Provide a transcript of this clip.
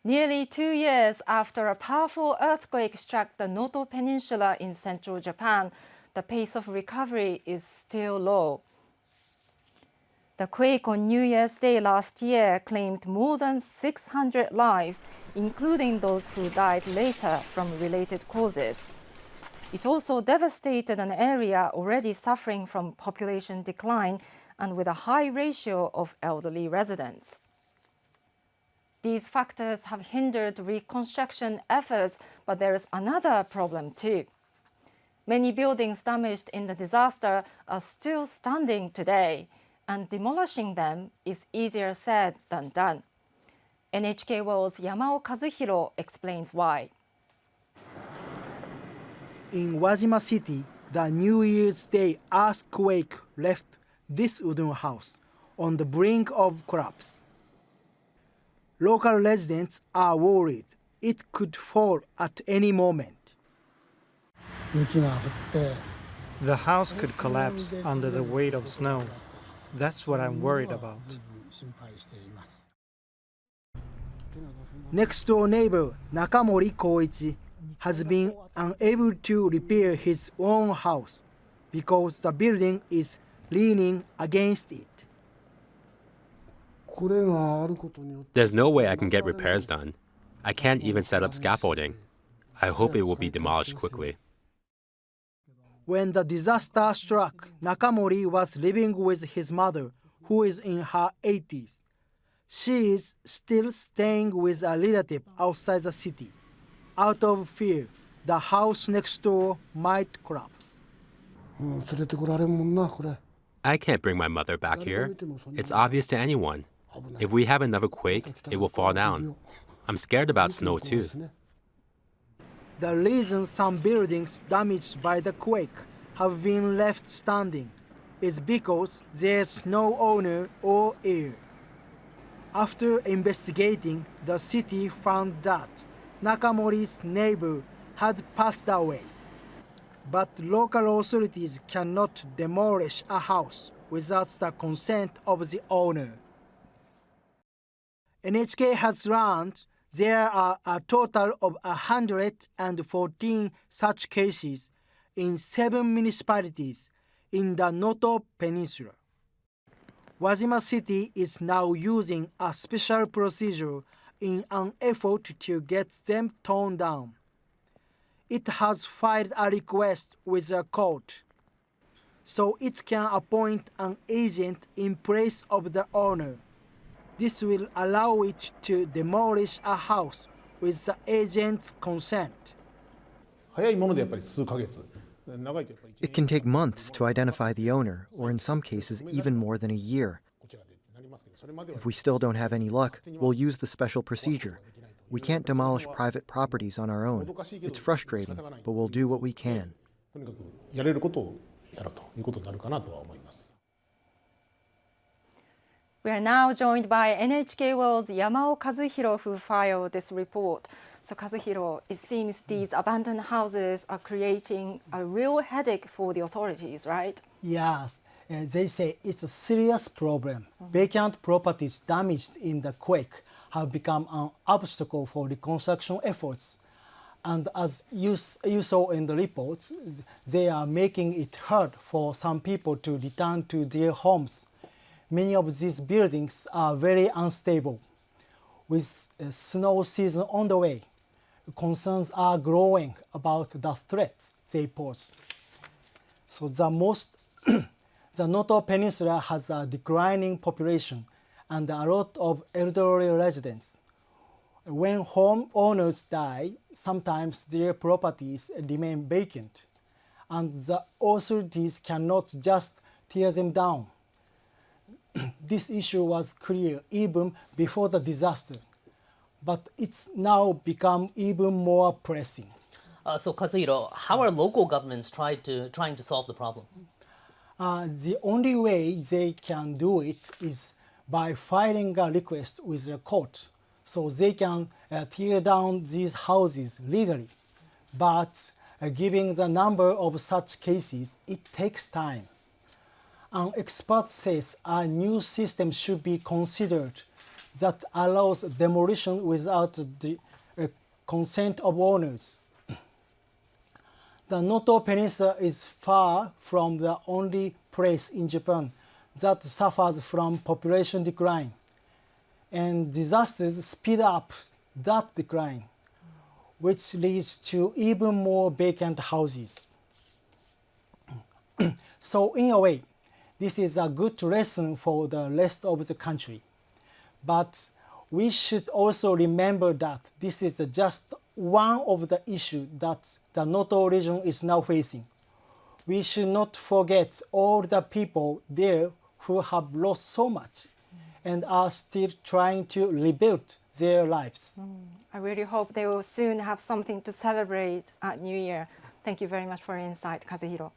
Nearly 2 years after a powerful earthquake struck the Noto Peninsula in central Japan, the pace of recovery is still low. The quake on New Year's Day last year claimed more than 600 lives, including those who died later from related causes. It also devastated an area already suffering from population decline and with a high ratio of elderly residents. These factors have hindered reconstruction efforts, but there is another problem too. Many buildings damaged in the disaster are still standing today, and demolishing them is easier said than done. NHK World's Yamao Kazuhiro explains why. In Wajima City, the New Year's Day earthquake left this wooden house on the brink of collapse. Local residents are worried it could fall at any moment. The house could collapse under the weight of snow. That's what I'm worried about. Next-door neighbor Nakamori Koichi has been unable to repair his own house because the building is leaning against it. There's no way I can get repairs done. I can't even set up scaffolding. I hope it will be demolished quickly. When the disaster struck, Nakamori was living with his mother, who is in her 80s. She is still staying with a relative outside the city. Out of fear, the house next door might collapse. I can't bring my mother back here. It's obvious to anyone. If we have another quake, it will fall down. I'm scared about snow too. The reason some buildings damaged by the quake have been left standing is because there's no owner or heir. After investigating, the city found that Nakamori's neighbor had passed away. But local authorities cannot demolish a house without the consent of the owner. NHK has learned there are a total of 114 such cases in 7 municipalities in the Noto Peninsula. Wajima City is now using a special procedure in an effort to get them torn down. It has filed a request with the court, so it can appoint an agent in place of the owner. This will allow it to demolish a house with the agent's consent. It can take months to identify the owner, or in some cases, even more than a year. If we still don't have any luck, we'll use the special procedure. We can't demolish private properties on our own. It's frustrating, but we'll do what we can. We are now joined by NHK World's Yamao Kazuhiro, who filed this report. So Kazuhiro, it seems these abandoned houses are creating a real headache for the authorities, right? Yes, they say it's a serious problem. Vacant properties damaged in the quake have become an obstacle for reconstruction efforts. And as you saw in the report, they are making it hard for some people to return to their homes. Many of these buildings are very unstable. With snow season on the way, concerns are growing about the threats they pose. So the Noto Peninsula has a declining population and a lot of elderly residents. When homeowners die, sometimes their properties remain vacant, and the authorities cannot just tear them down. This issue was clear even before the disaster, but it's now become even more pressing. So Kazuhiro, how are local governments trying to solve the problem? The only way they can do it is by filing a request with the court, so they can tear down these houses legally. But given the number of such cases, it takes time. An expert says a new system should be considered that allows demolition without the consent of owners. The Noto Peninsula is far from the only place in Japan that suffers from population decline, and disasters speed up that decline, which leads to even more vacant houses. So in a way, this is a good lesson for the rest of the country. But we should also remember that this is just one of the issues that the Noto region is now facing. We should not forget all the people there who have lost so much and are still trying to rebuild their lives. I really hope they will soon have something to celebrate at New Year. Thank you very much for your insight, Kazuhiro.